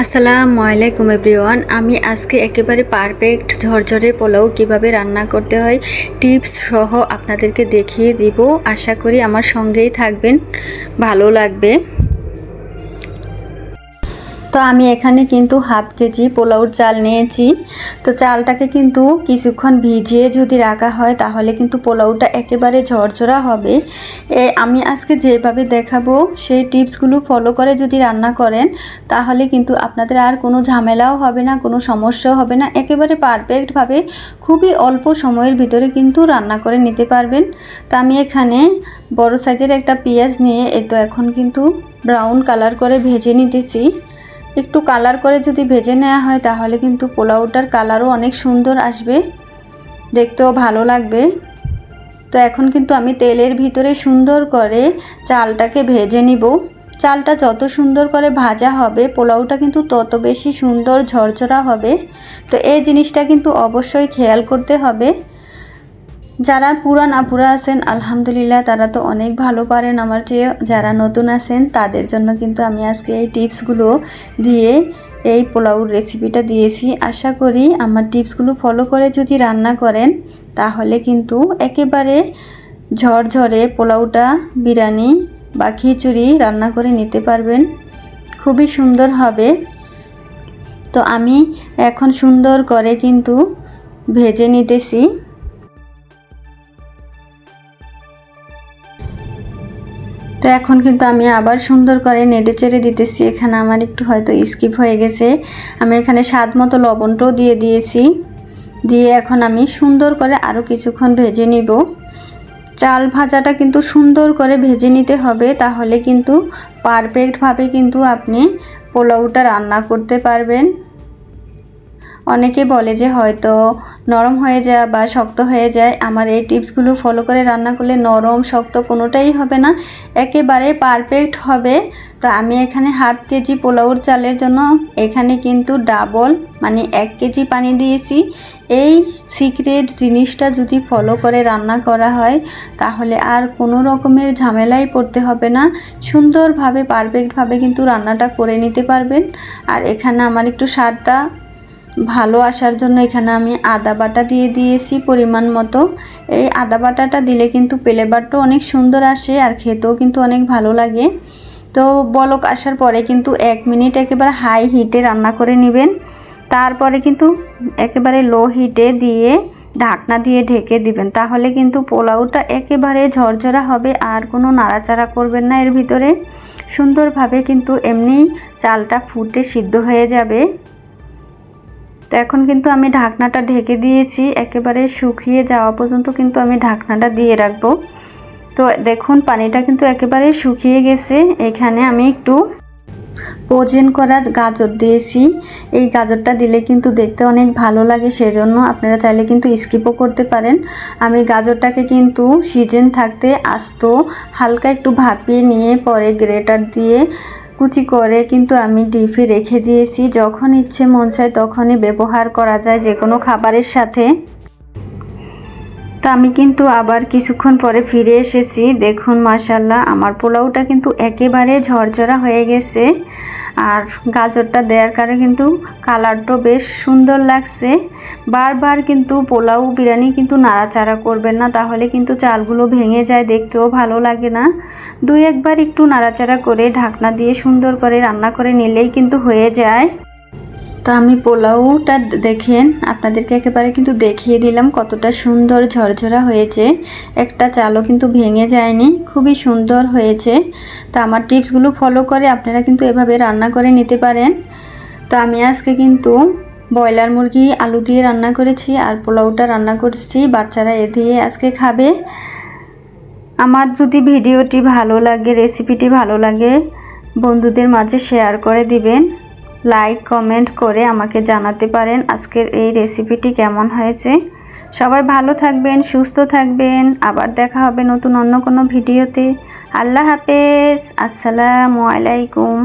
আসসালামু আলাইকুম এভরিওয়ান। আমি আজকে একেবারে পারফেক্ট ঝরঝরে পোলাও কিভাবে রান্না করতে হয় টিপস সহ আপনাদেরকে দেখিয়ে দিব। আশা করি আমার সঙ্গেই থাকবেন, ভালো লাগবে। তো আমি এখানে কিন্তু হাফ কেজি পোলাওর চাল নিয়েছি। তো চালটাকে কিন্তু কিছুক্ষণ ভিজিয়ে যদি রাখা হয় তাহলে কিন্তু পোলাওটা একেবারে ঝরঝরা হবে। আমি আজকে যেভাবে দেখাবো সেই টিপসগুলো ফলো করে যদি রান্না করেন তাহলে কিন্তু আপনাদের আর কোনো ঝামেলাও হবে না, কোনো সমস্যাও হবে না। একেবারে পারফেক্টভাবে খুবই অল্প সময়ের ভিতরে কিন্তু রান্না করে নিতে পারবেন। তো আমি এখানে বড় সাইজের একটা পেঁয়াজ নিয়ে এখন কিন্তু ব্রাউন কালার করে ভেজে নিতেছি। একটু কালার করে যদি ভেজে নেওয়া হয় তাহলে কিন্তু পোলাওটার কালারও অনেক সুন্দর আসবে, দেখতেও ভালো লাগবে। তো এখন কিন্তু আমি তেলের ভিতরে সুন্দর করে চালটাকে ভেজে নিব। চালটা যত সুন্দর করে ভাজা হবে পোলাওটা কিন্তু তত বেশি সুন্দর ঝরঝরা হবে। তো এই জিনিসটা কিন্তু অবশ্যই খেয়াল করতে হবে। যারা পুরান আপুরা আছেন আলহামদুলিল্লাহ তারা তো অনেক ভালো পারেন আমার চেয়ে। যারা নতুন আছেন তাদের জন্য কিন্তু আমি আজকে এই টিপসগুলো দিয়ে এই পোলাওর রেসিপিটা দিয়েছি। আশা করি আমার টিপসগুলো ফলো করে যদি রান্না করেন তাহলে কিন্তু একেবারে ঝরঝরে পোলাওটা বিরিয়ানি বা খিচুড়ি রান্না করে নিতে পারবেন, খুবই সুন্দর হবে। তো আমি এখন সুন্দর করে কিন্তু ভেজে নিতেছি। তো এখন কিন্তু আমি আবার সুন্দর করে নেড়ে চেড়ে দিতেছি। এখানে আমার একটু হয়তো স্কিপ হয়ে গেছে, আমি এখানে স্বাদ মতো লবণটাও দিয়ে দিয়েছি। দিয়ে এখন আমি সুন্দর করে আরও কিছুক্ষণ ভেজে নিব। চাল ভাজাটা কিন্তু সুন্দর করে ভেজে নিতে হবে, তাহলে কিন্তু পারফেক্টভাবে কিন্তু আপনি পোলাওটা রান্না করতে পারবেন। অনেকে বলে যে হয়তো নরম হয়ে যায় বা শক্ত হয়ে যায়। আমার এই টিপসগুলো ফলো করে রান্না করলে নরম শক্ত কোনোটাই হবে না, একেবারে পারফেক্ট হবে। তো আমি এখানে হাফ কেজি পোলাওর চালের জন্য এখানে কিন্তু ডাবল মানে 1 কেজি পানি দিয়েছি। এই সিক্রেট জিনিসটা যদি ফলো করে রান্না করা হয় তাহলে আর কোনো রকমের ঝামেলায় পড়তে হবে না, সুন্দরভাবে পারফেক্টভাবে কিন্তু রান্নাটা করে নিতে পারবেন। আর এখানে আমার একটু স্বাদটা ভালো আসার জন্য এখানে আমি আদা বাটা দিয়ে দিয়েছি পরিমাণ মতো। এই আদা বাটাটা দিলে কিন্তু ফ্লেভারটাও অনেক সুন্দর আসে আর খেতেও কিন্তু অনেক ভালো লাগে। তো বলক আসার পরে কিন্তু 1 মিনিট একেবারে হাই হিটে রান্না করে নেবেন। তারপরে কিন্তু একেবারে লো হিটে দিয়ে ঢাকনা দিয়ে ঢেকে দিবেন, তাহলে কিন্তু পোলাওটা একেবারে ঝরঝরা হবে আর কোনো নাড়াচাড়া করবেন না এর ভিতরে। সুন্দরভাবে কিন্তু এমনি চালটা ফুটে সিদ্ধ হয়ে যাবে। তো এখন কিন্তু আমি ঢাকনাটা ঢেকে দিয়েছি, একেবারে শুকিয়ে যাওয়া পর্যন্ত কিন্তু আমি ঢাকনাটা দিয়ে রাখবো। তো দেখুন পানিটা কিন্তু একেবারে শুকিয়ে গেছে। এখানে আমি একটু পোজেন করা গাজর দিয়েছি। এই গাজরটা দিলে কিন্তু দেখতে অনেক ভালো লাগে, সেজন্য আপনারা চাইলে কিন্তু স্কিপও করতে পারেন। আমি গাজরটাকে কিন্তু সিজন থাকতে আস্ত হালকা একটু ভাপিয়ে নিয়ে পরে গ্রেটার দিয়ে কুচি করে কিন্তু আমি ডিপে রেখে দিয়েছি। যখন ইচ্ছে মন চায় তখনই ব্যবহার করা যায় যে কোনো খাবারের সাথে। তো আমি কিন্তু আবার কিছুক্ষণ পরে ফিরে এসেছি। দেখুন মাশাআল্লাহ আমার পোলাওটা কিন্তু একেবারে ঝরঝরা হয়ে গেছে। আর গাজরটা দেওয়ার কারণে কিন্তু কালারটাও বেশ সুন্দর লাগছে। বারবার কিন্তু পোলাও বিরিয়ানি কিন্তু নাড়াচাড়া করবেন না, তাহলে কিন্তু চালগুলো ভেঙে যায়, দেখতেও ভালো লাগে না। 2-1 বার একটু নাড়াচাড়া করে ঢাকনা দিয়ে সুন্দর করে রান্না করে নিলেই কিন্তু হয়ে যায়। তো আমি পোলাওটা দেখেন আপনাদেরকে একেবারে কিন্তু দেখিয়ে দিলাম কতটা সুন্দর ঝরঝরা হয়েছে, একটা চালও কিন্তু ভেঙে যায়নি, খুবই সুন্দর হয়েছে। তো আমার টিপসগুলো ফলো করে আপনারা কিন্তু এভাবে রান্না করে নিতে পারেন। তো আমি আজকে কিন্তু ব্রয়লার মুরগি আলু দিয়ে রান্না করেছি আর পোলাওটা রান্না করছি, বাচ্চারা এ দিয়ে আজকে খাবে। আমার যদি ভিডিওটি ভালো লাগে, রেসিপিটি ভালো লাগে, বন্ধুদের মাঝে শেয়ার করে দিবেন। লাইক কমেন্ট করে আমাকে জানাতে পারেন আজকের এই রেসিপিটি কেমন হয়েছে। সবাই ভালো থাকবেন, সুস্থ থাকবেন। আবার দেখা হবে নতুন অন্য কোনো ভিডিওতে। আল্লাহ হাফেজ, আসসালামু আলাইকুম।